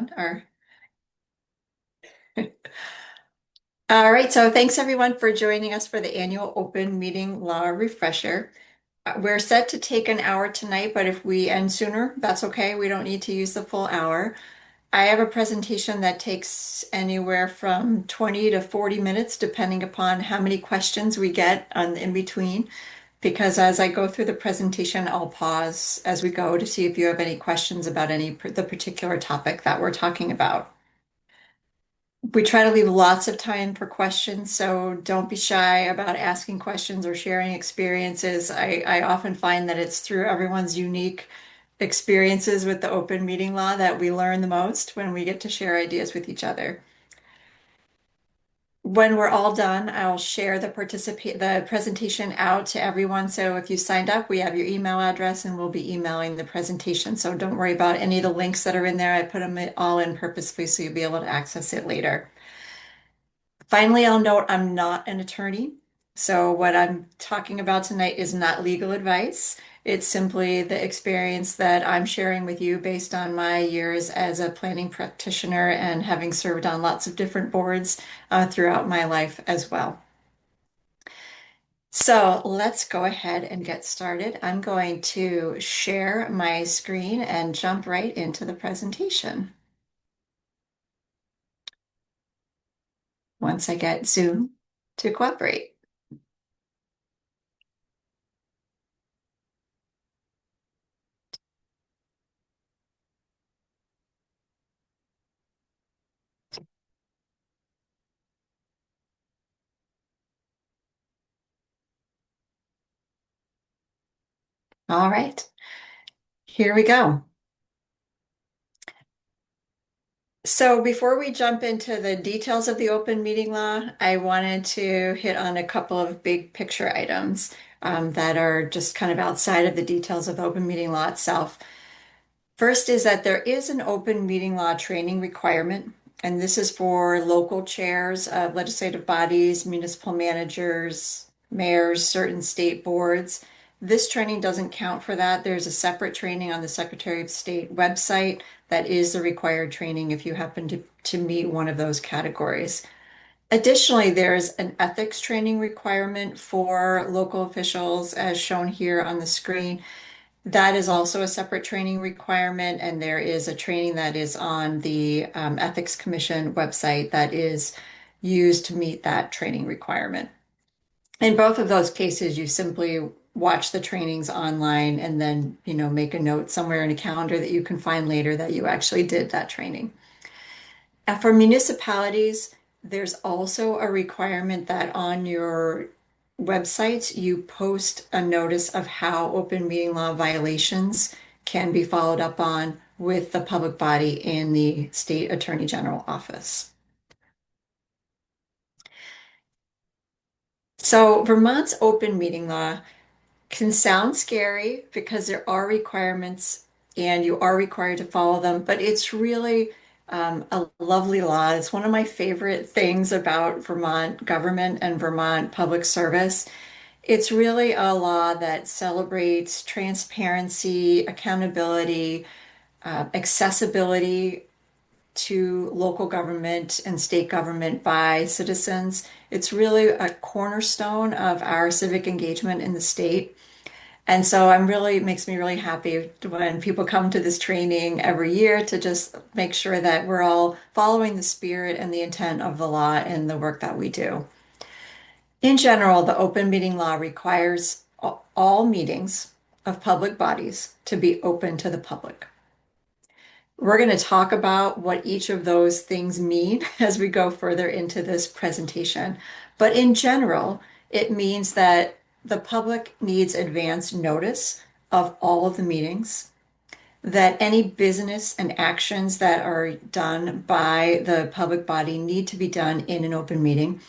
on. All right, so thanks everyone for joining us for the annual open meeting law refresher. We're set to take an hour tonight, but if we end sooner, that's okay. We don't need to use the full hour. I have a presentation that takes anywhere from 20 to 40 minutes, depending upon how many questions we get on in between. Because as I go through the presentation, I'll pause as we go to see if you have any questions about the particular topic that we're talking about. We try to leave lots of time for questions, so don't be shy about asking questions or sharing experiences. I often find that it's through everyone's unique experiences with the open meeting law that we learn the most when we get to share ideas with each other. When we're all done, I'll share the presentation out to everyone. So if you signed up, we have your email address and we'll be emailing the presentation. So don't worry about any of the links that are in there. I put them all in purposefully so you'll be able to access it later. Finally, I'll note I'm not an attorney. So what I'm talking about tonight is not legal advice. It's simply the experience that I'm sharing with you based on my years as a planning practitioner and having served on lots of different boards throughout my life as well. So let's go ahead and get started. I'm going to share my screen and jump right into the presentation. Once I get Zoom to cooperate. All right, here we go. So before we jump into the details of the open meeting law, I wanted to hit on a couple of big picture items that are just kind of outside of the details of the open meeting law itself. First is that there is an open meeting law training requirement, and this is for local chairs of legislative bodies, municipal managers, mayors, certain state boards. This training doesn't count for that. There's a separate training on the Secretary of State website that is the required training if you happen to meet one of those categories. Additionally, there's an ethics training requirement for local officials, as shown here on the screen. That is also a separate training requirement, and there is a training that is on the Ethics Commission website that is used to meet that training requirement. In both of those cases, you simply watch the trainings online and then, make a note somewhere in a calendar that you can find later that you actually did that training. For municipalities, there's also a requirement that on your websites you post a notice of how open meeting law violations can be followed up on with the public body in the state attorney general office. So Vermont's open meeting law can sound scary because there are requirements and you are required to follow them, but it's really a lovely law. It's one of my favorite things about Vermont government and Vermont public service. It's really a law that celebrates transparency, accountability, accessibility to local government and state government by citizens. It's really a cornerstone of our civic engagement in the state. And so it makes me really happy when people come to this training every year to just make sure that we're all following the spirit and the intent of the law in the work that we do. In general, the open meeting law requires all meetings of public bodies to be open to the public. We're going to talk about what each of those things mean as we go further into this presentation. But in general, it means that the public needs advance notice of all of the meetings, that any business and actions that are done by the public body need to be done in an open meeting.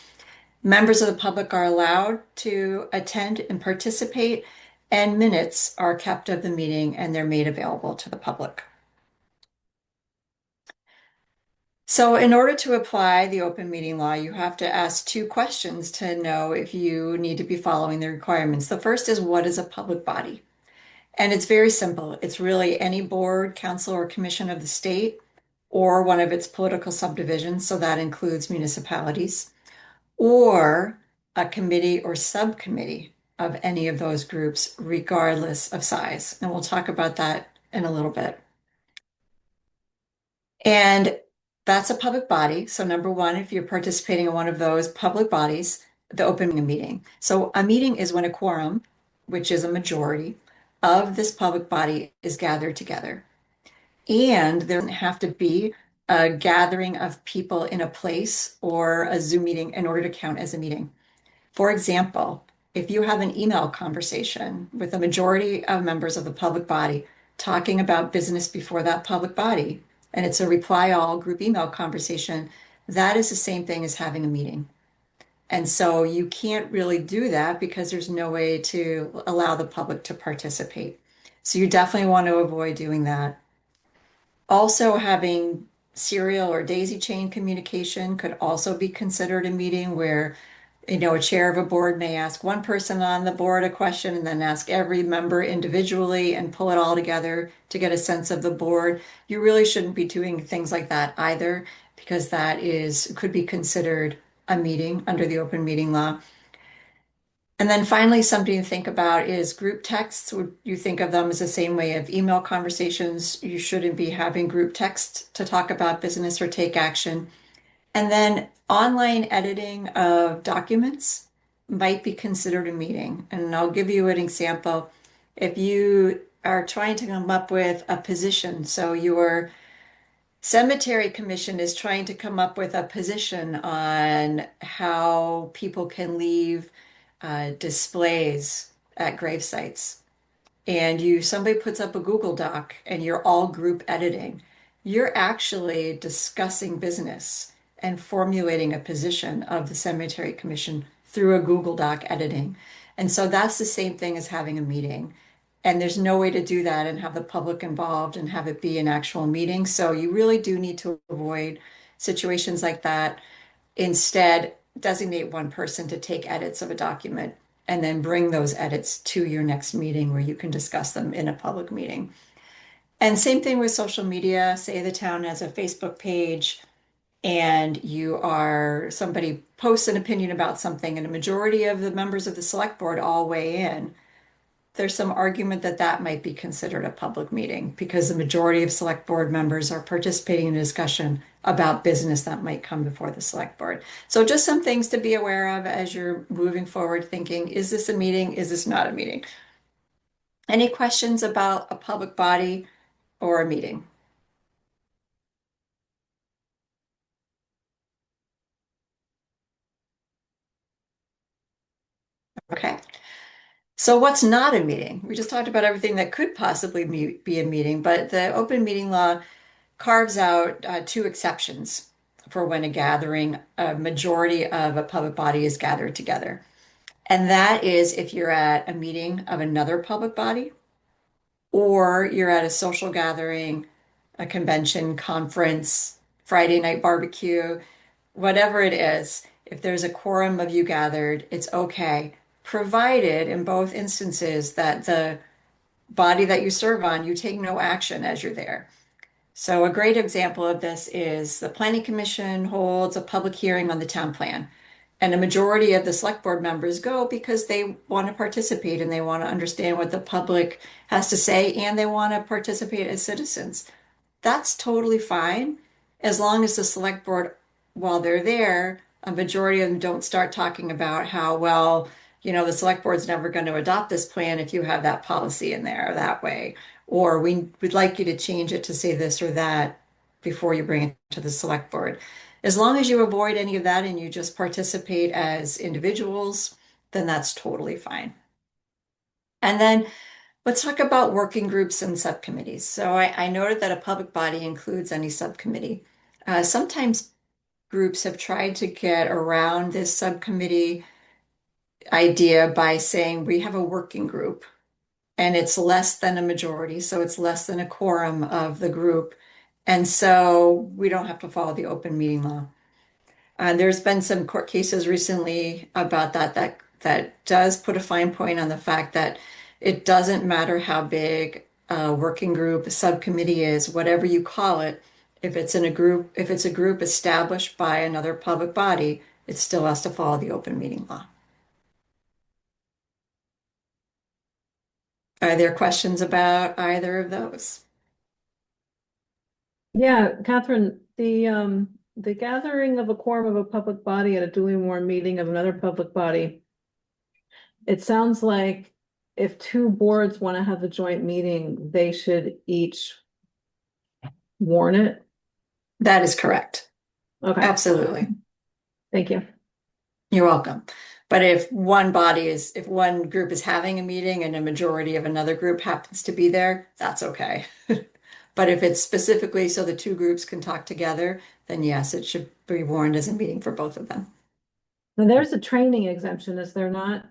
Members of the public are allowed to attend and participate, and minutes are kept of the meeting and they're made available to the public. So in order to apply the open meeting law, you have to ask two questions to know if you need to be following the requirements. The first is, what is a public body? And it's very simple. It's really any board, council, or commission of the state, or one of its political subdivisions, so that includes municipalities, or a committee or subcommittee of any of those groups, regardless of size. And we'll talk about that in a little bit. And that's a public body. So, number one, if you're participating in one of those public bodies, the open meeting. So, a meeting is when a quorum, which is a majority of this public body, is gathered together. And there doesn't have to be a gathering of people in a place or a Zoom meeting in order to count as a meeting. For example, if you have an email conversation with a majority of members of the public body talking about business before that public body, and it's a reply all group email conversation, that is the same thing as having a meeting. And so you can't really do that because there's no way to allow the public to participate. So you definitely want to avoid doing that. Also, having serial or daisy chain communication could also be considered a meeting where, a chair of a board may ask one person on the board a question and then ask every member individually and pull it all together to get a sense of the board. You really shouldn't be doing things like that either, because that could be considered a meeting under the open meeting law. And then finally, something to think about is group texts. Would you think of them as the same way of email conversations? You shouldn't be having group text to talk about business or take action. And then online editing of documents might be considered a meeting. And I'll give you an example. If you are trying to come up with a position, so your cemetery commission is trying to come up with a position on how people can leave displays at grave sites, and somebody puts up a Google Doc and you're all group editing, you're actually discussing business and formulating a position of the cemetery commission through a Google Doc editing. And so that's the same thing as having a meeting. And there's no way to do that and have the public involved and have it be an actual meeting. So you really do need to avoid situations like that. Instead, designate one person to take edits of a document and then bring those edits to your next meeting where you can discuss them in a public meeting. And same thing with social media. Say the town has a Facebook page and somebody posts an opinion about something and a majority of the members of the select board all weigh in. There's some argument that that might be considered a public meeting because the majority of select board members are participating in a discussion about business that might come before the select board. So just some things to be aware of as you're moving forward thinking, is this a meeting? Is this not a meeting? Any questions about a public body or a meeting? Okay. So what's not a meeting? We just talked about everything that could possibly be a meeting, but the open meeting law carves out two exceptions for when a majority of a public body is gathered together. And that is if you're at a meeting of another public body or you're at a social gathering, a convention, conference, Friday night barbecue, whatever it is. If there's a quorum of you gathered, it's okay, provided in both instances that the body that you serve on, you take no action as you're there. So a great example of this is the Planning Commission holds a public hearing on the town plan. And a majority of the select board members go because they want to participate and they want to understand what the public has to say and they want to participate as citizens. That's totally fine as long as the select board, while they're there, a majority of them don't start talking about how, well, the select board's never going to adopt this plan if you have that policy in there that way. Or we would like you to change it to say this or that before you bring it to the select board. As long as you avoid any of that and you just participate as individuals, then that's totally fine. And then let's talk about working groups and subcommittees. So I noted that a public body includes any subcommittee. Sometimes groups have tried to get around this subcommittee idea by saying we have a working group and it's less than a majority, so it's less than a quorum of the group. And so we don't have to follow the open meeting law. There's been some court cases recently about that does put a fine point on the fact that it doesn't matter how big a working group, a subcommittee is, whatever you call it, If it's a group established by another public body, it still has to follow the open meeting law. Are there questions about either of those? Yeah, Catherine, the gathering of a quorum of a public body at a duly warned meeting of another public body. It sounds like if two boards want to have a joint meeting, they should each warn it. That is correct. Okay, Absolutely. thank you. You're welcome. But if one group is having a meeting and a majority of another group happens to be there, that's okay. But if it's specifically so the two groups can talk together, then yes, it should be warned as a meeting for both of them. Now there's a training exemption, is there not?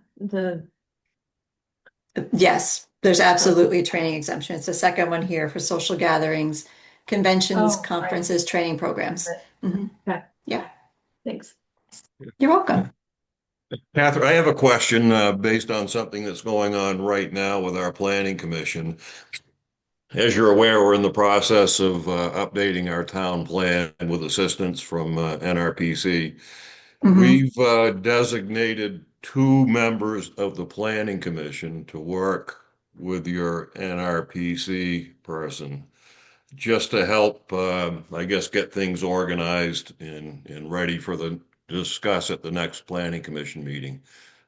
Yes, there's Oh, absolutely a training exemption. It's the second one here for social gatherings, conventions, oh, right. conferences, training programs. Mhm. Okay, Yeah, thanks. you're welcome. Catherine, I have a question based on something that's going on right now with our planning commission. As you're aware, we're in the process of updating our town plan with assistance from NRPC. Hmm. We've designated two members of the planning commission to work with your NRPC person just to help, I guess, get things organized and ready for the discuss at the next planning commission meeting.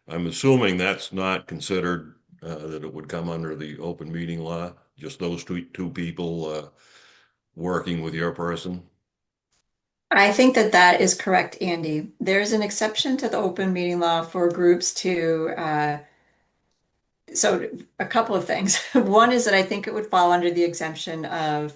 I'm assuming that's not considered that it would come under the open meeting law, just those two people working with your person. I think that that is correct, Andy. There's an exception to the open meeting law for groups so a couple of things. One is that I think it would fall under the exemption of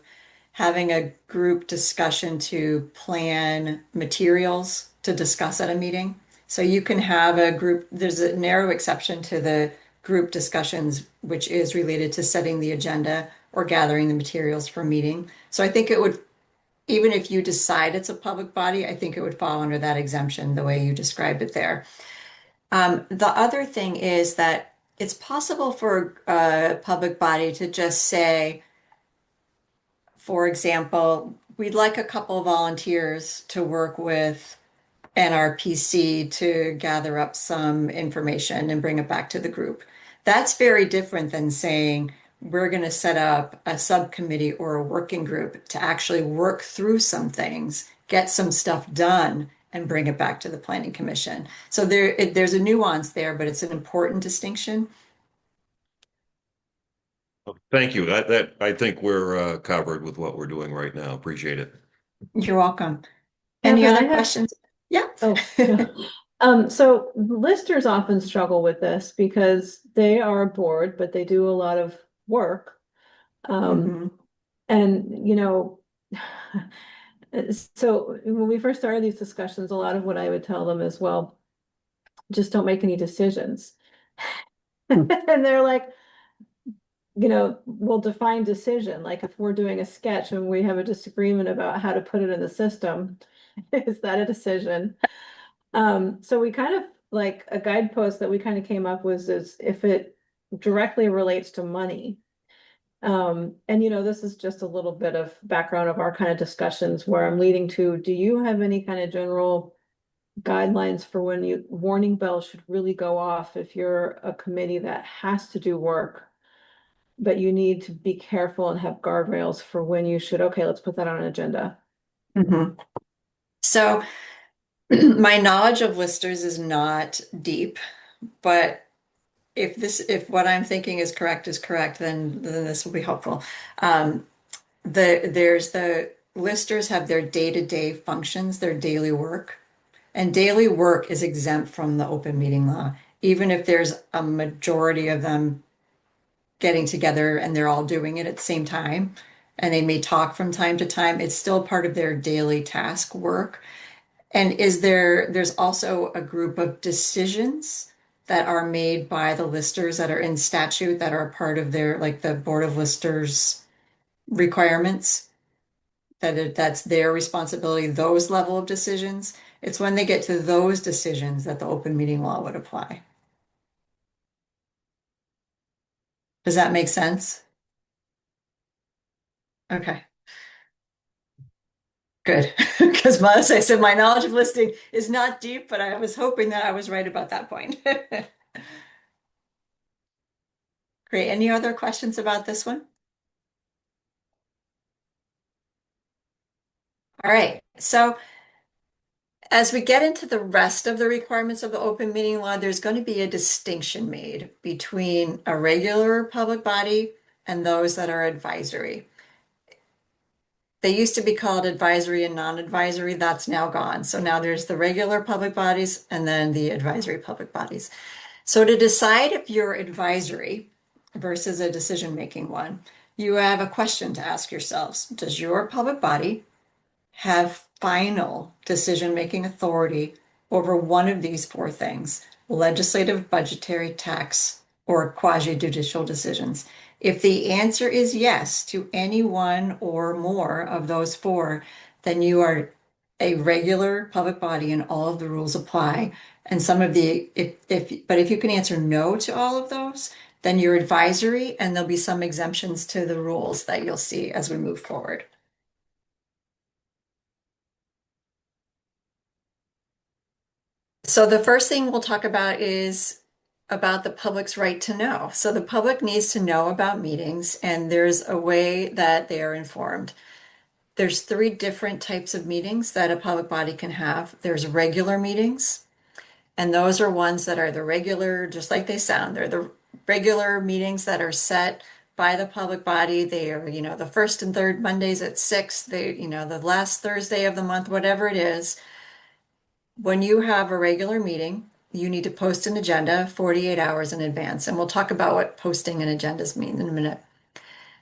having a group discussion to plan materials to discuss at a meeting. So you can have a group, there's a narrow exception to the group discussions, which is related to setting the agenda or gathering the materials for meeting. So I think it would, even if you decide it's a public body, I think it would fall under that exemption the way you described it there. The other thing is that it's possible for a public body to just say, for example, we'd like a couple of volunteers to work with NRPC to gather up some information and bring it back to the group. That's very different than saying we're going to set up a subcommittee or a working group to actually work through some things, get some stuff done, and bring it back to the Planning Commission. So there's a nuance there, but it's an important distinction. Thank you. That I think we're covered with what we're doing right now. Appreciate it. You're welcome. Any Catherine, other I have, questions? Yeah. oh, yeah. So listers often struggle with this because they are a board, but they do a lot of work. Um, Hmm. and so when we first started these discussions, a lot of what I would tell them is, well, just don't make any decisions. And they're like, we'll define decision. Like if we're doing a sketch and we have a disagreement about how to put it in the system, is that a decision? So we kind of like a guidepost that we kind of came up with is if it directly relates to money. And this is just a little bit of background of our kind of discussions where I'm leading to, do you have any kind of general guidelines for when warning bells should really go off if you're a committee that has to do work, but you need to be careful and have guardrails for when you should, okay, let's put that on an agenda. Hmm. So my knowledge of listers is not deep, but if what I'm thinking is correct, then this will be helpful. Um, there's the listers have their day-to-day functions, their daily work, and daily work is exempt from the open meeting law, even if there's a majority of them getting together and they're all doing it at the same time, and they may talk from time to time. It's still part of their daily task work. And there's also a group of decisions that are made by the listers that are in statute that are part of their, like the Board of Listers requirements, that's their responsibility, those level of decisions. It's when they get to those decisions that the open meeting law would apply. Does that make sense? Okay. Good. Because as I said, my knowledge of listing is not deep, but I was hoping that I was right about that point. Great. Any other questions about this one? All right. So as we get into the rest of the requirements of the open meeting law, there's going to be a distinction made between a regular public body and those that are advisory. They used to be called advisory and non-advisory. That's now gone. So now there's the regular public bodies and then the advisory public bodies. So to decide if you're advisory versus a decision-making one, you have a question to ask yourselves. Does your public body have final decision-making authority over one of these four things: legislative, budgetary, tax, or quasi-judicial decisions? If the answer is yes to any one or more of those four, then you are a regular public body and all of the rules apply. And some of the, but if you can answer no to all of those, then you're advisory and there'll be some exemptions to the rules that you'll see as we move forward. So the first thing we'll talk about is about the public's right to know. So the public needs to know about meetings, and there's a way that they are informed. There's three different types of meetings that a public body can have. There's regular meetings, and those are ones that are the regular, just like they sound. They're the regular meetings that are set by the public body. They are, the first and third Mondays at 6, the last Thursday of the month, whatever it is. When you have a regular meeting, you need to post an agenda 48 hours in advance. And we'll talk about what posting and agendas mean in a minute.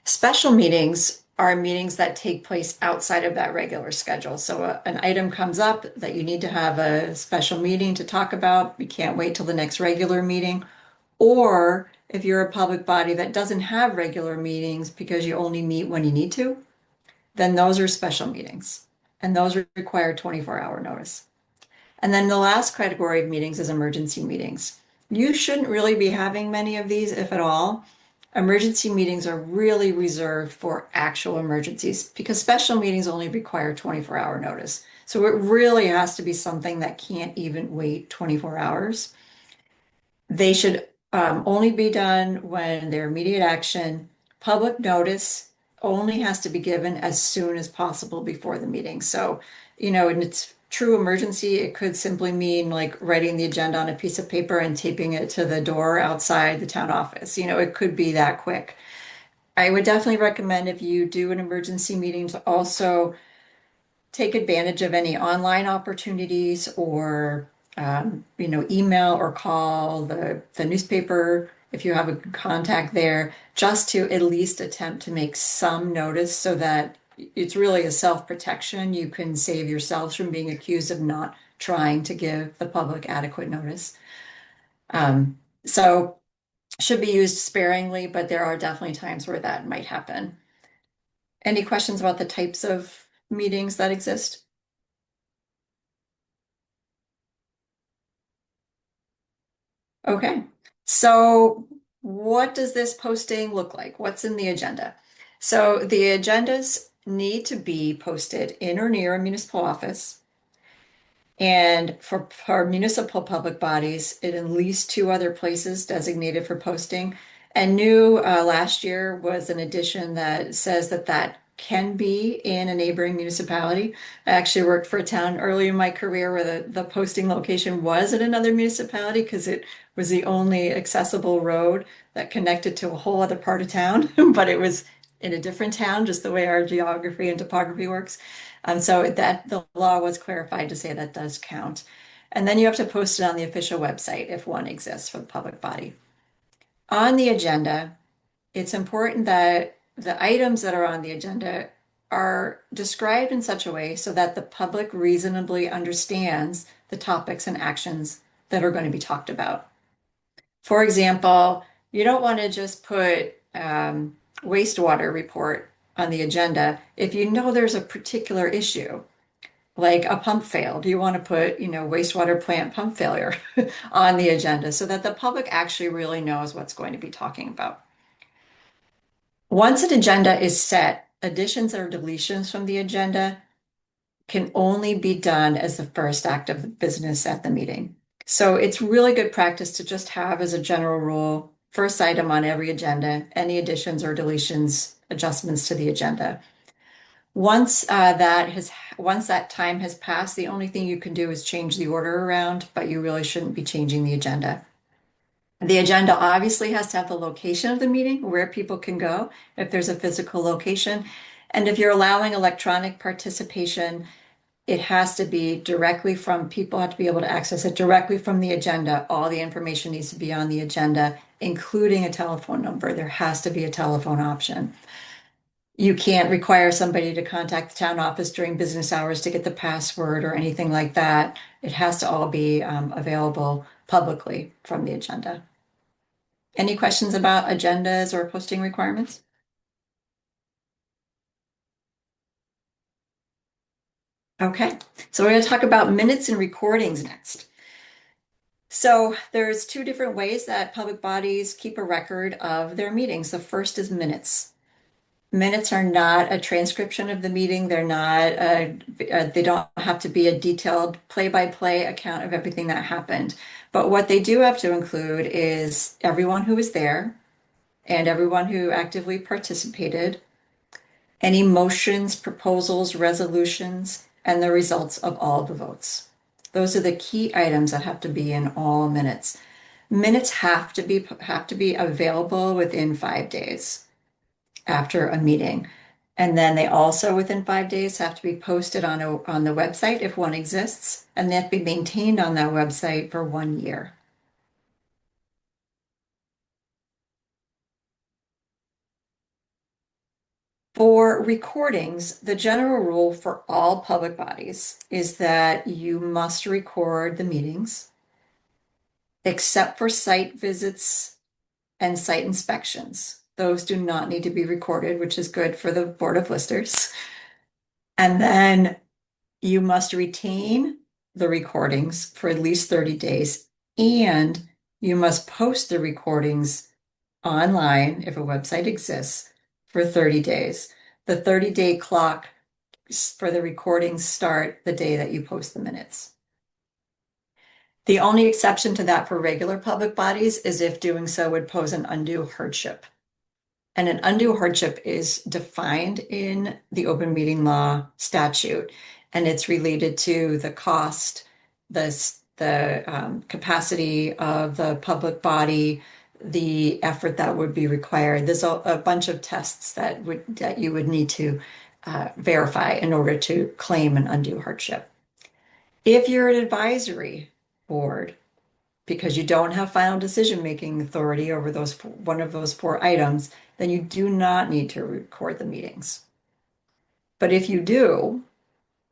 Special meetings are meetings that take place outside of that regular schedule. So an item comes up that you need to have a special meeting to talk about. You can't wait till the next regular meeting. Or if you're a public body that doesn't have regular meetings because you only meet when you need to, then those are special meetings. And those require 24-hour notice. And then the last category of meetings is emergency meetings. You shouldn't really be having many of these, if at all. Emergency meetings are really reserved for actual emergencies because special meetings only require 24-hour notice. So it really has to be something that can't even wait 24 hours. They should only be done when they're immediate action. Public notice only has to be given as soon as possible before the meeting. So, in its true emergency, it could simply mean like writing the agenda on a piece of paper and taping it to the door outside the town office. It could be that quick. I would definitely recommend if you do an emergency meeting to also take advantage of any online opportunities or email or call the newspaper if you have a contact there, just to at least attempt to make some notice so that it's really a self-protection. You can save yourselves from being accused of not trying to give the public adequate notice. So should be used sparingly, but there are definitely times where that might happen. Any questions about the types of meetings that exist? Okay, so what does this posting look like? What's in the agenda? So the agendas need to be posted in or near a municipal office. And for municipal public bodies, in at least two other places designated for posting. And new last year was an addition that says that that can be in a neighboring municipality. I actually worked for a town early in my career where the posting location was in another municipality because it was the only accessible road that connected to a whole other part of town, but it was in a different town, just the way our geography and topography works. So that the law was clarified to say that does count. And then you have to post it on the official website if one exists for the public body. On the agenda, it's important that the items that are on the agenda are described in such a way so that the public reasonably understands the topics and actions that are going to be talked about. For example, you don't want to just put wastewater report on the agenda if you know there's a particular issue, like a pump failed. You want to put, wastewater plant pump failure on the agenda so that the public actually really knows what's going to be talking about. Once an agenda is set, additions or deletions from the agenda can only be done as the first act of business at the meeting. So it's really good practice to just have as a general rule, first item on every agenda, any additions or deletions, adjustments to the agenda. Once once that time has passed, the only thing you can do is change the order around, but you really shouldn't be changing the agenda. The agenda obviously has to have the location of the meeting, where people can go, if there's a physical location. And if you're allowing electronic participation, it has to be directly from, people have to be able to access it directly from the agenda. All the information needs to be on the agenda, including a telephone number. There has to be a telephone option. You can't require somebody to contact the town office during business hours to get the password or anything like that. It has to all be available publicly from the agenda. Any questions about agendas or posting requirements? Okay, so we're going to talk about minutes and recordings next. So there's two different ways that public bodies keep a record of their meetings. The first is minutes. Minutes are not a transcription of the meeting. They don't have to be a detailed play-by-play account of everything that happened. But what they do have to include is everyone who was there and everyone who actively participated, any motions, proposals, resolutions, and the results of all the votes. Those are the key items that have to be in all minutes. Minutes have to be available within 5 days after a meeting. And then they also, within 5 days, have to be posted on the website if one exists, and they have to be maintained on that website for 1 year. For recordings, the general rule for all public bodies is that you must record the meetings, except for site visits and site inspections. Those do not need to be recorded, which is good for the Board of Listers. And then you must retain the recordings for at least 30 days, and you must post the recordings online if a website exists for 30 days. The 30-day clock for the recordings start the day that you post the minutes. The only exception to that for regular public bodies is if doing so would pose an undue hardship. And an undue hardship is defined in the open meeting law statute, and it's related to the cost, the capacity of the public body, the effort that would be required. There's a bunch of tests that you would need to verify in order to claim an undue hardship. If you're an advisory board, because you don't have final decision-making authority over one of those four items, then you do not need to record the meetings. But if you do,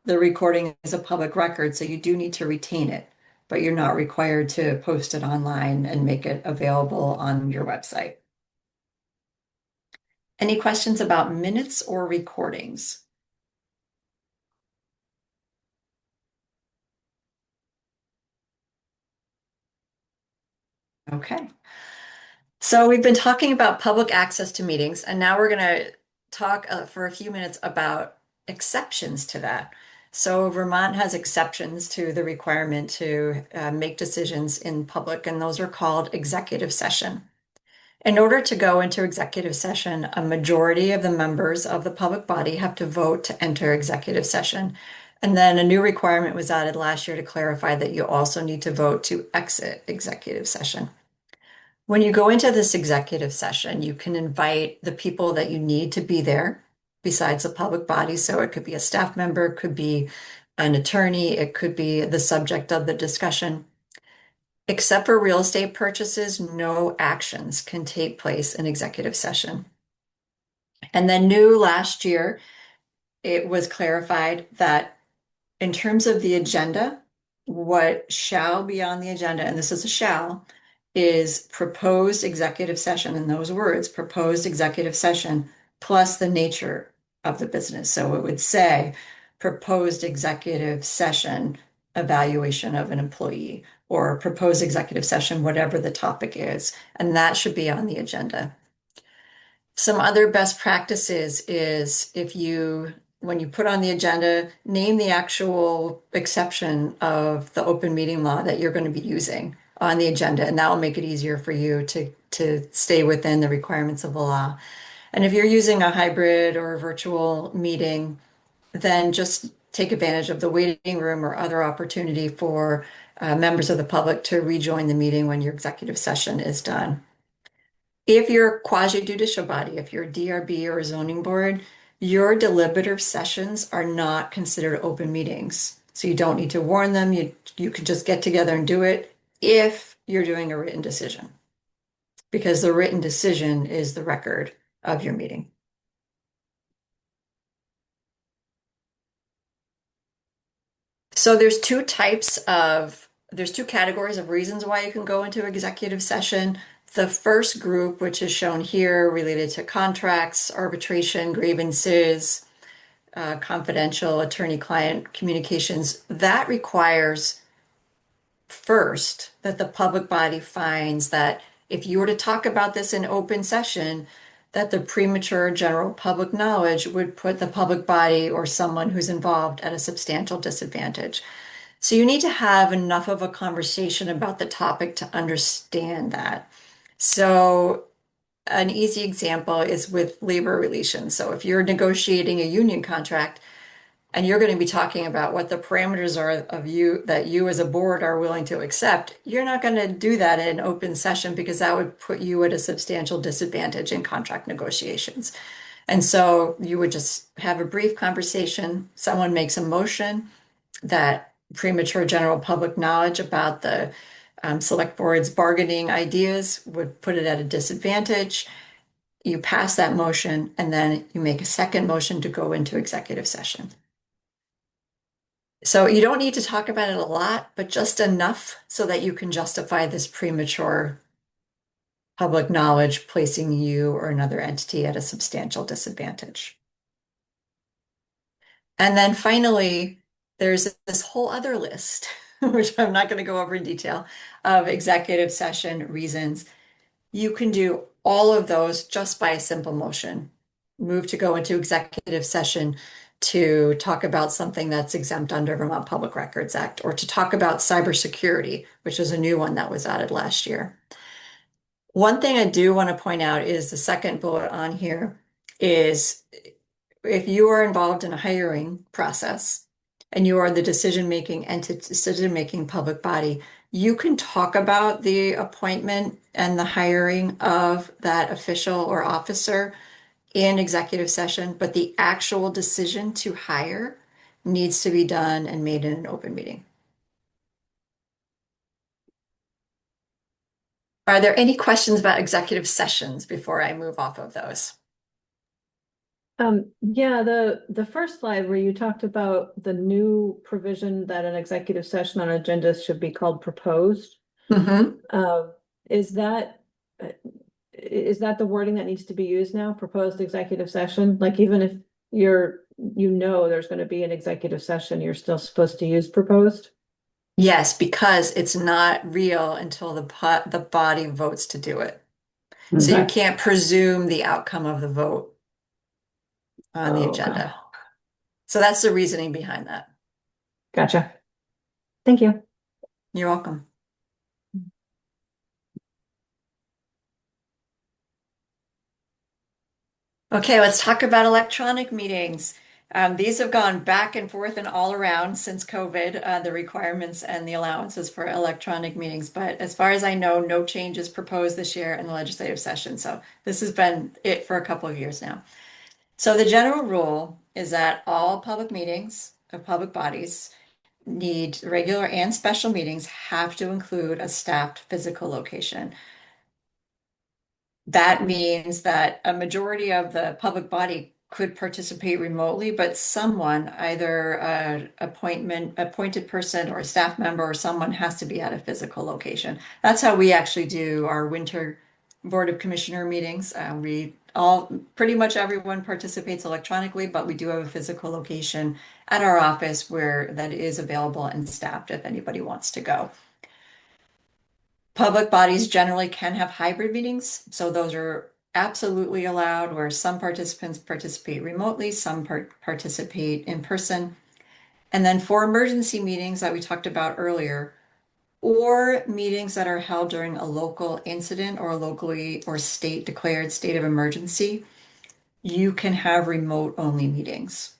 the recording is a public record, so you do need to retain it, but you're not required to post it online and make it available on your website. Any questions about minutes or recordings? Okay. So we've been talking about public access to meetings, and now we're going to talk for a few minutes about exceptions to that. So Vermont has exceptions to the requirement to make decisions in public, and those are called executive session. In order to go into executive session, a majority of the members of the public body have to vote to enter executive session. And then a new requirement was added last year to clarify that you also need to vote to exit executive session. When you go into this executive session, you can invite the people that you need to be there besides the public body. So it could be a staff member, it could be an attorney, it could be the subject of the discussion. Except for real estate purchases, no actions can take place in executive session. And then new last year, it was clarified that in terms of the agenda, what shall be on the agenda, and this is a shall, is proposed executive session, and those words, proposed executive session, plus the nature of the business. So it would say proposed executive session, evaluation of an employee, or proposed executive session, whatever the topic is, and that should be on the agenda. Some other best practices is if you when you put on the agenda, name the actual exception of the open meeting law that you're going to be using on the agenda, and that will make it easier for you to stay within the requirements of the law. And if you're using a hybrid or a virtual meeting, then just take advantage of the waiting room or other opportunity for members of the public to rejoin the meeting when your executive session is done. If you're a quasi-judicial body, if you're a DRB or a zoning board, your deliberative sessions are not considered open meetings. So you don't need to warn them. You can just get together and do it if you're doing a written decision, because the written decision is the record of your meeting. So there's two categories of reasons why you can go into executive session. The first group, which is shown here, related to contracts, arbitration, grievances, confidential attorney-client communications, that requires first that the public body finds that if you were to talk about this in open session, that the premature general public knowledge would put the public body or someone who's involved at a substantial disadvantage. So you need to have enough of a conversation about the topic to understand that. So an easy example is with labor relations. So if you're negotiating a union contract and you're going to be talking about what the parameters are of you that you as a board are willing to accept, you're not going to do that in open session because that would put you at a substantial disadvantage in contract negotiations. And so you would just have a brief conversation. Someone makes a motion that premature general public knowledge about the select board's bargaining ideas would put it at a disadvantage. You pass that motion, and then you make a second motion to go into executive session. So you don't need to talk about it a lot, but just enough so that you can justify this premature public knowledge placing you or another entity at a substantial disadvantage. And then finally, there's this whole other list, which I'm not going to go over in detail, of executive session reasons. You can do all of those just by a simple motion. Move to go into executive session to talk about something that's exempt under Vermont Public Records Act, or to talk about cybersecurity, which is a new one that was added last year. One thing I do want to point out is the second bullet on here is if you are involved in a hiring process and you are the decision-making entity, decision-making public body, you can talk about the appointment and the hiring of that official or officer in executive session, but the actual decision to hire needs to be done and made in an open meeting. Are there any questions about executive sessions before I move off of those? Yeah, the first slide where you talked about the new provision that an executive session on agendas should be called proposed. Mm-hmm. Uh, is that uh, is that the wording that needs to be used now? Proposed executive session? Like even if there's going to be an executive session, you're still supposed to use proposed? Yes, because it's not real until the body votes to do it. So you Okay. can't presume the outcome of the vote on the Okay. agenda. So that's the reasoning behind that. Gotcha. Thank you. You're welcome. Okay, let's talk about electronic meetings. These have gone back and forth and all around since COVID, the requirements and the allowances for electronic meetings. But as far as I know, no changes proposed this year in the legislative session. So this has been it for a couple of years now. So the general rule is that all public meetings of public bodies need regular and special meetings have to include a staffed physical location. That means that a majority of the public body could participate remotely, but someone, either appointed person or a staff member or someone has to be at a physical location. That's how we actually do our winter Board of Commissioner meetings. Pretty much everyone participates electronically, but we do have a physical location at our office where that is available and staffed if anybody wants to go. Public bodies generally can have hybrid meetings, so those are absolutely allowed, where some participants participate remotely, some participate in person. And then for emergency meetings that we talked about earlier, or meetings that are held during a local incident or a locally or state declared state of emergency, you can have remote only meetings.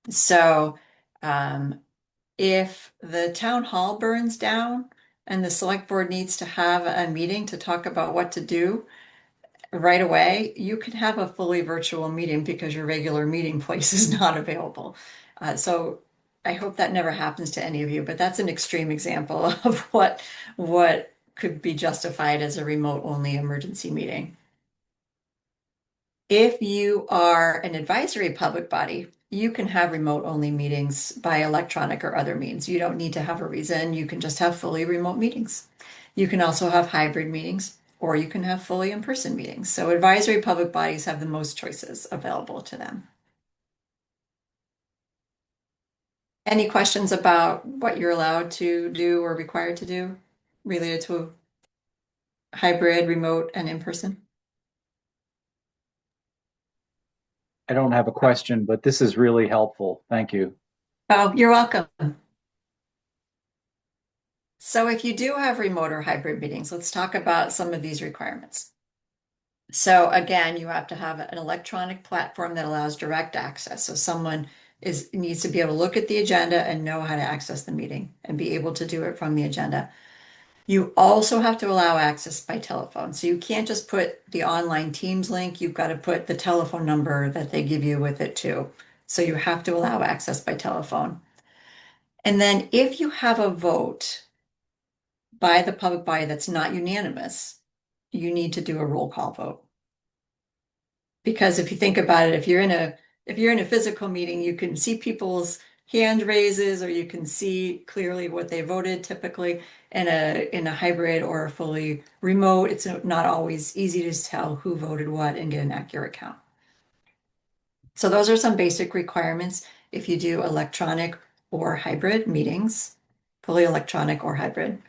So, um, if the town hall burns down and the select board needs to have a meeting to talk about what to do right away, you can have a fully virtual meeting because your regular meeting place is not available. So I hope that never happens to any of you, but that's an extreme example of what could be justified as a remote only emergency meeting. If you are an advisory public body, you can have remote only meetings by electronic or other means. You don't need to have a reason. You can just have fully remote meetings. You can also have hybrid meetings, or you can have fully in-person meetings. So advisory public bodies have the most choices available to them. Any questions about what you're allowed to do or required to do related to hybrid, remote, and in-person? I don't have a question, but this is really helpful. Thank you. Oh, you're welcome. So if you do have remote or hybrid meetings, let's talk about some of these requirements. So again, you have to have an electronic platform that allows direct access. So someone needs to be able to look at the agenda and know how to access the meeting and be able to do it from the agenda. You also have to allow access by telephone. So you can't just put the online Teams link, you've got to put the telephone number that they give you with it too. So you have to allow access by telephone. And then if you have a vote by the public body that's not unanimous, you need to do a roll call vote. Because if you think about it, if you're in a physical meeting, you can see people's hand raises or you can see clearly what they voted typically. In a hybrid or a fully remote, it's not always easy to tell who voted what and get an accurate count. So those are some basic requirements if you do electronic or hybrid meetings, fully electronic or hybrid.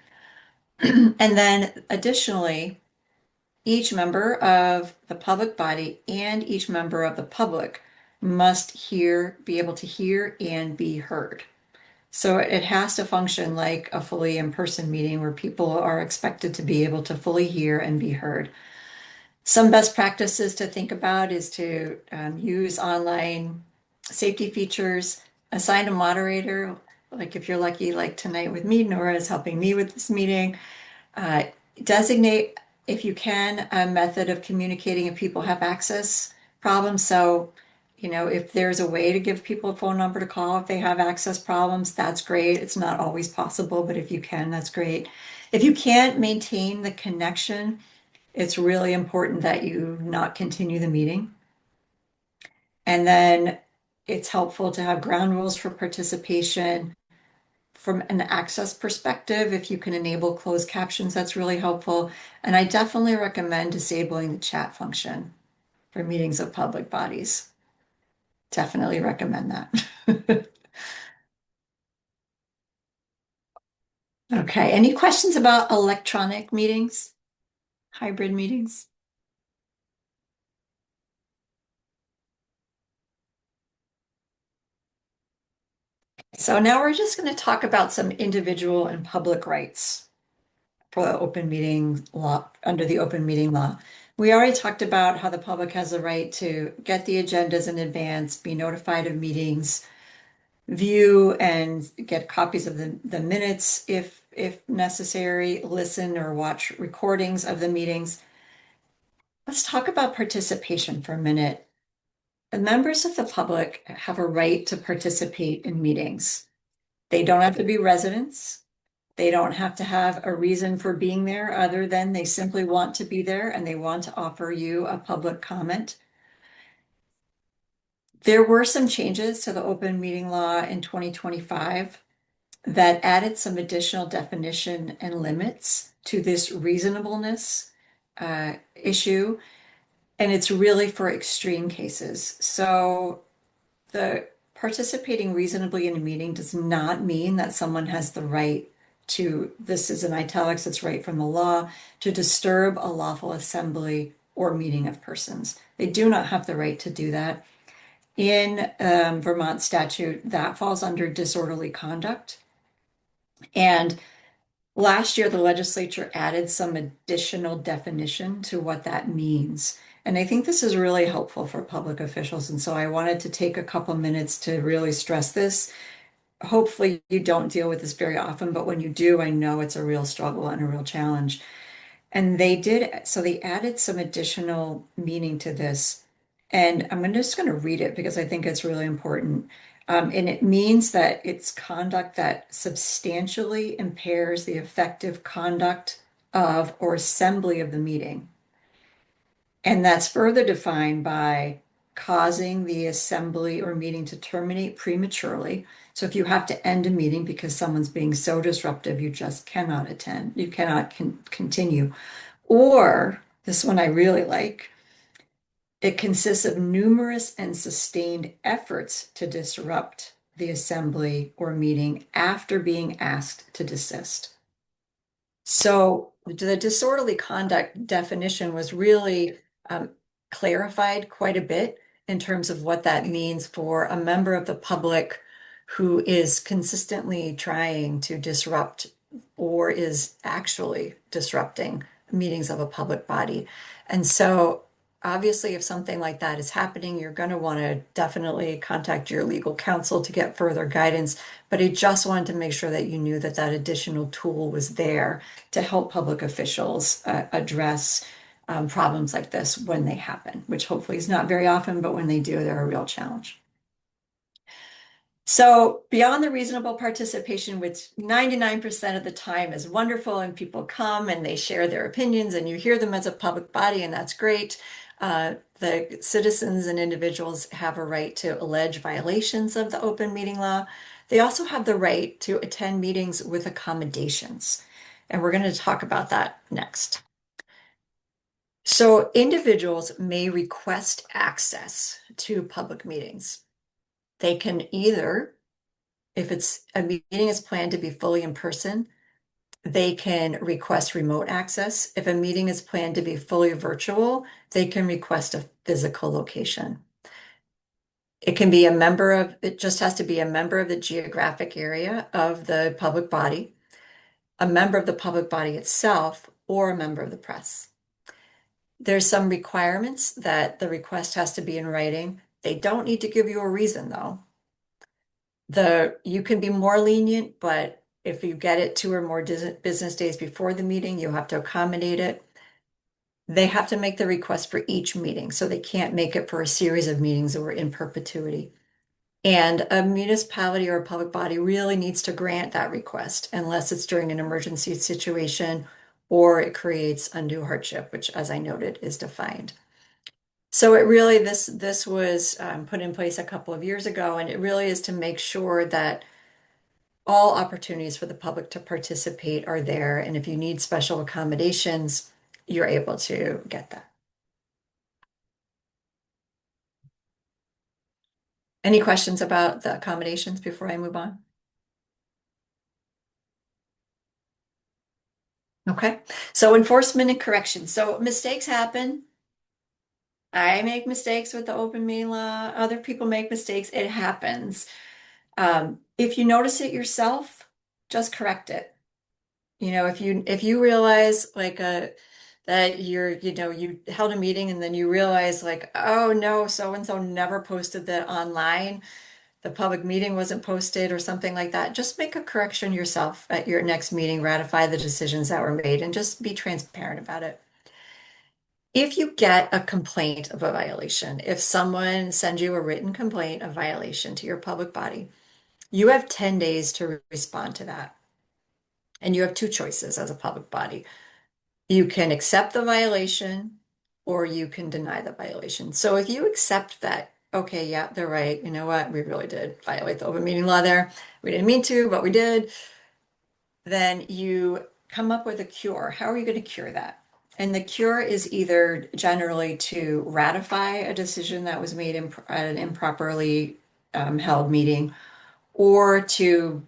And then additionally, each member of the public body and each member of the public must be able to hear and be heard. So it has to function like a fully in-person meeting where people are expected to be able to fully hear and be heard. Some best practices to think about is to use online safety features, assign a moderator, like if you're lucky, like tonight with me, Nora is helping me with this meeting. Uh, Designate, if you can, a method of communicating if people have access problems. So, if there's a way to give people a phone number to call if they have access problems, that's great. It's not always possible, but if you can, that's great. If you can't maintain the connection, it's really important that you not continue the meeting. And then it's helpful to have ground rules for participation. From an access perspective, if you can enable closed captions, that's really helpful. And I definitely recommend disabling the chat function for meetings of public bodies. Definitely recommend that. Okay, any questions about electronic meetings, hybrid meetings? So now we're just going to talk about some individual and public rights for the open meeting law, under the open meeting law. We already talked about how the public has the right to get the agendas in advance, be notified of meetings, view and get copies of the minutes if necessary, listen or watch recordings of the meetings. Let's talk about participation for a minute. The members of the public have a right to participate in meetings. They don't have to be residents. They don't have to have a reason for being there other than they simply want to be there and they want to offer you a public comment. There were some changes to the open meeting law in 2025 that added some additional definition and limits to this reasonableness issue. And it's really for extreme cases. So the participating reasonably in a meeting does not mean that someone has the right to, this is in italics, it's right from the law, to disturb a lawful assembly or meeting of persons. They do not have the right to do that. In Vermont statute, that falls under disorderly conduct. And last year, the legislature added some additional definition to what that means. And I think this is really helpful for public officials. And so I wanted to take a couple minutes to really stress this. Hopefully, you don't deal with this very often, but when you do, I know it's a real struggle and a real challenge. And they did, so they added some additional meaning to this. And just going to read it because I think it's really important. And it means that it's conduct that substantially impairs the effective conduct of or assembly of the meeting. And that's further defined by causing the assembly or meeting to terminate prematurely. So if you have to end a meeting because someone's being so disruptive, you just cannot attend, you cannot continue. Or this one I really like, it consists of numerous and sustained efforts to disrupt the assembly or meeting after being asked to desist. So the disorderly conduct definition was really clarified quite a bit in terms of what that means for a member of the public who is consistently trying to disrupt or is actually disrupting meetings of a public body. And so obviously, if something like that is happening, you're going to want to definitely contact your legal counsel to get further guidance. But I just wanted to make sure that you knew that that additional tool was there to help public officials address problems like this when they happen, which hopefully is not very often, but when they do, they're a real challenge. So beyond the reasonable participation, which 99% of the time is wonderful and people come and they share their opinions and you hear them as a public body and that's great. The citizens and individuals have a right to allege violations of the open meeting law. They also have the right to attend meetings with accommodations. And we're going to talk about that next. So individuals may request access to public meetings. They can either, if it's a meeting is planned to be fully in person, they can request remote access. If a meeting is planned to be fully virtual, they can request a physical location. It can be it just has to be a member of the geographic area of the public body, a member of the public body itself, or a member of the press. There's some requirements that the request has to be in writing. They don't need to give you a reason though. You can be more lenient, but if you get it 2 or more business days before the meeting, you have to accommodate it. They have to make the request for each meeting, so they can't make it for a series of meetings or in perpetuity. And a municipality or a public body really needs to grant that request unless it's during an emergency situation or it creates undue hardship, which, as I noted, is defined. So it really, this was put in place a couple of years ago, and it really is to make sure that all opportunities for the public to participate are there. And if you need special accommodations, you're able to get that. Any questions about the accommodations before I move on? Okay, so enforcement and correction. So mistakes happen. I make mistakes with the open meeting law. Other people make mistakes. It happens. If you notice it yourself, just correct it. If you realize that you held a meeting and then you realize like, oh no, so and so never posted that online, the public meeting wasn't posted or something like that, just make a correction yourself at your next meeting, ratify the decisions that were made, and just be transparent about it. If you get a complaint of a violation, if someone sends you a written complaint of violation to your public body, you have 10 days to respond to that. And you have two choices as a public body. You can accept the violation or you can deny the violation. So if you accept that, okay, yeah, they're right. You know what? We really did violate the open meeting law there. We didn't mean to, but we did. Then you come up with a cure. How are you going to cure that? And the cure is either generally to ratify a decision that was made at an improperly held meeting or to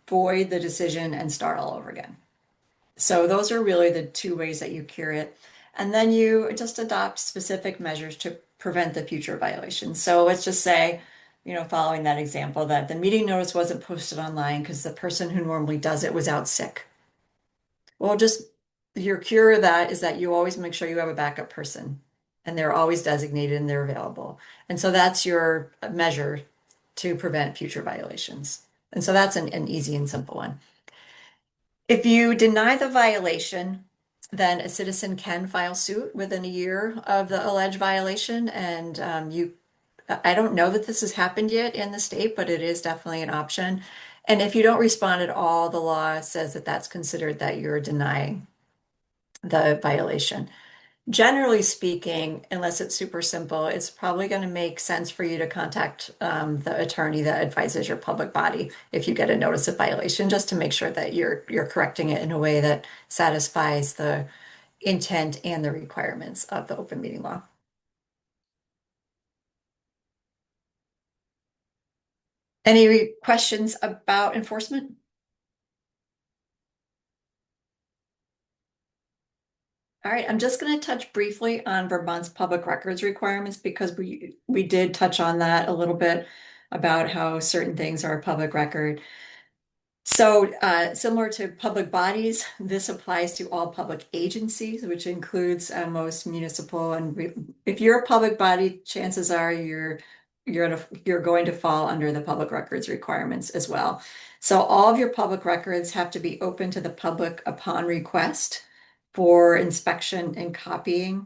void the decision and start all over again. So those are really the two ways that you cure it. And then you just adopt specific measures to prevent the future violations. So let's just say, following that example, that the meeting notice wasn't posted online because the person who normally does it was out sick. Well, just your cure of that is that you always make sure you have a backup person and they're always designated and they're available. And so that's your measure to prevent future violations. And so that's an easy and simple one. If you deny the violation, then a citizen can file suit within a year of the alleged violation. And I don't know that this has happened yet in the state, but it is definitely an option. And if you don't respond at all, the law says that that's considered that you're denying the violation. Generally speaking, unless it's super simple, it's probably going to make sense for you to contact the attorney that advises your public body if you get a notice of violation, just to make sure that you're correcting it in a way that satisfies the intent and the requirements of the open meeting law. Any questions about enforcement? All right, I'm just going to touch briefly on Vermont's public records requirements because we did touch on that a little bit about how certain things are a public record. So similar to public bodies, this applies to all public agencies, which includes most municipal. And if you're a public body, chances are you're going to fall under the public records requirements as well. So all of your public records have to be open to the public upon request for inspection and copying.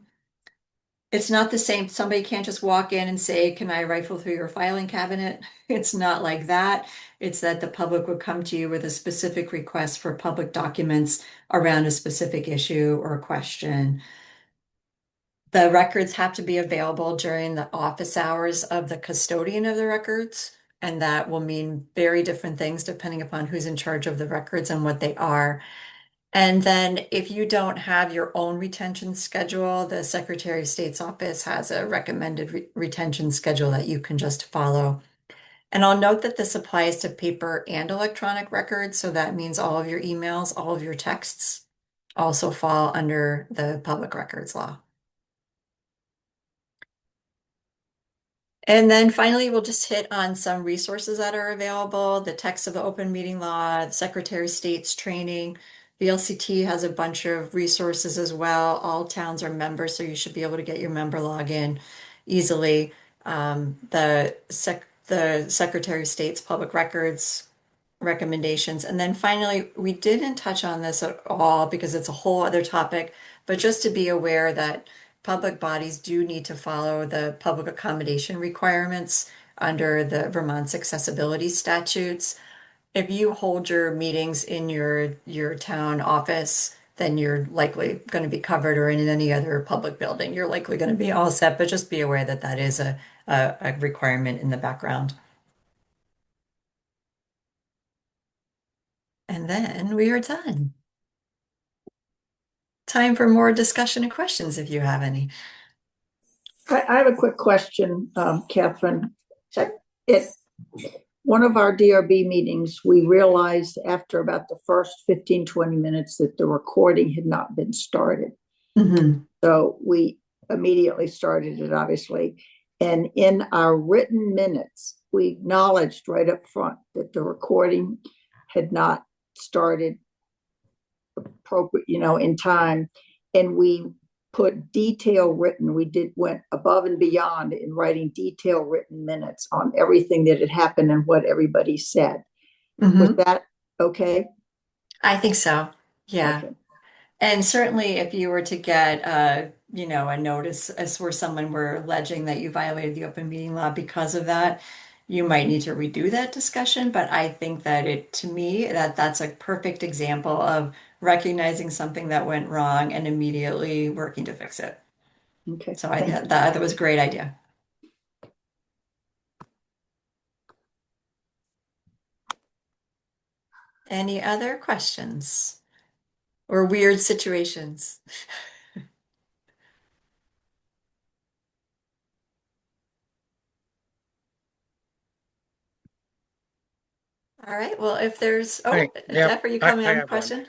It's not the same. Somebody can't just walk in and say, "Can I rifle through your filing cabinet?" It's not like that. It's that the public would come to you with a specific request for public documents around a specific issue or question. The records have to be available during the office hours of the custodian of the records, and that will mean very different things depending upon who's in charge of the records and what they are. And then if you don't have your own retention schedule, the Secretary of State's office has a recommended retention schedule that you can just follow. And I'll note that this applies to paper and electronic records. So that means all of your emails, all of your texts also fall under the public records law. And then finally, we'll just hit on some resources that are available, the text of the open meeting law, the Secretary of State's training. VLCT has a bunch of resources as well. All towns are members, so you should be able to get your member login easily. The Secretary of State's public records recommendations. And then finally, we didn't touch on this at all because it's a whole other topic, but just to be aware that public bodies do need to follow the public accommodation requirements under the Vermont's accessibility statutes. If you hold your meetings in your town office, then you're likely going to be covered, or in any other public building, you're likely going to be all set, but just be aware that that is a requirement in the background. And then we are done. Time for more discussion and questions if you have any. I have a quick question, Catherine. Sure. It, one of our DRB meetings, we realized after about the first 15, 20 minutes that the recording had not been started. Mm-hmm. So we immediately started it, obviously. And in our written minutes, we acknowledged right up front that the recording had not started appropriate, in time. And we put detail written. Went above and beyond in writing detail written minutes on everything that had happened and what everybody said. Mm-hmm. Was that okay? I think so. Yeah. Okay. And certainly if you were to get a notice as where someone were alleging that you violated the open meeting law because of that, you might need to redo that discussion. But I think that to me, that's a perfect example of recognizing something that went wrong and immediately working to fix it. Okay. So I think that was a great idea. Any other questions or weird situations? All right. Well, if there's, Hey, yep, Jeff, are you I coming on have one. question?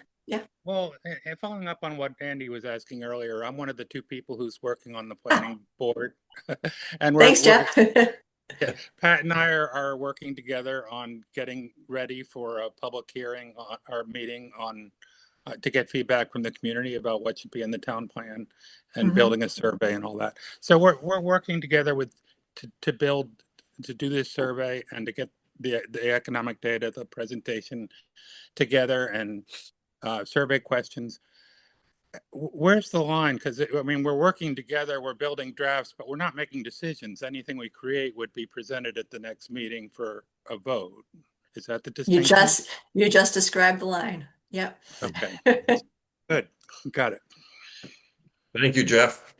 Well, following up on what Andy was asking earlier, I'm one of the two people who's working on the planning board. And Thanks, Jeff. yeah, Pat and I are working together on getting ready for a public hearing on our meeting on to get feedback from the community about what should be in the town plan and Mhm. building a survey and all that. So we're working together with to build to do this survey and to get the economic data, the presentation together and survey questions. Where's the line? Because I mean, we're working together, we're building drafts, but we're not making decisions. Anything we create would be presented at the next meeting for a vote. Is that the You distinction? just you just described the line. Yep. Okay, good, got it. Thank you, Jeff.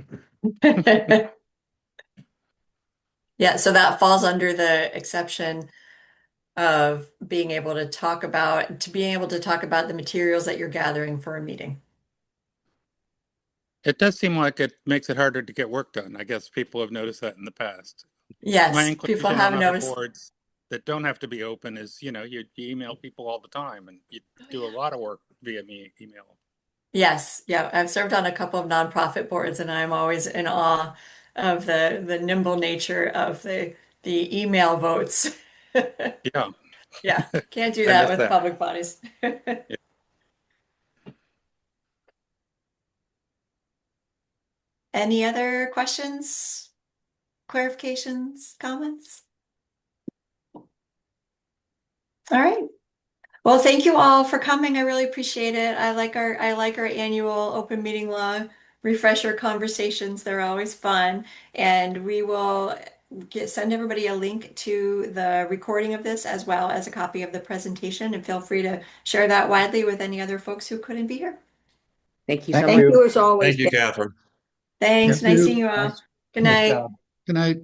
Yeah, so that falls under the exception of being able to talk about the materials that you're gathering for a meeting. It does seem like it makes it harder to get work done. I guess people have noticed that in the past. My Yes, people inclination have on other noticed. boards that don't have to be open is, you email people all the time and you do a lot of work via email. Yes, yeah, I've served on a couple of nonprofit boards, and I'm always in awe of the nimble nature of the email votes. Yeah, Yeah, can't do I that miss with that. public bodies. Yeah. Any other questions, clarifications, comments? All right. Well, thank you all for coming. I really appreciate it. I like our annual open meeting law refresher conversations. They're always fun. And we will send everybody a link to the recording of this as well as a copy of the presentation. And feel free to share that widely with any other folks who couldn't be here. Thank you so Thank much. Thank you. you as always. Thank you, Catherine. Thanks. Yep. Nice seeing you all. Nice, Good nice night. job. Good night.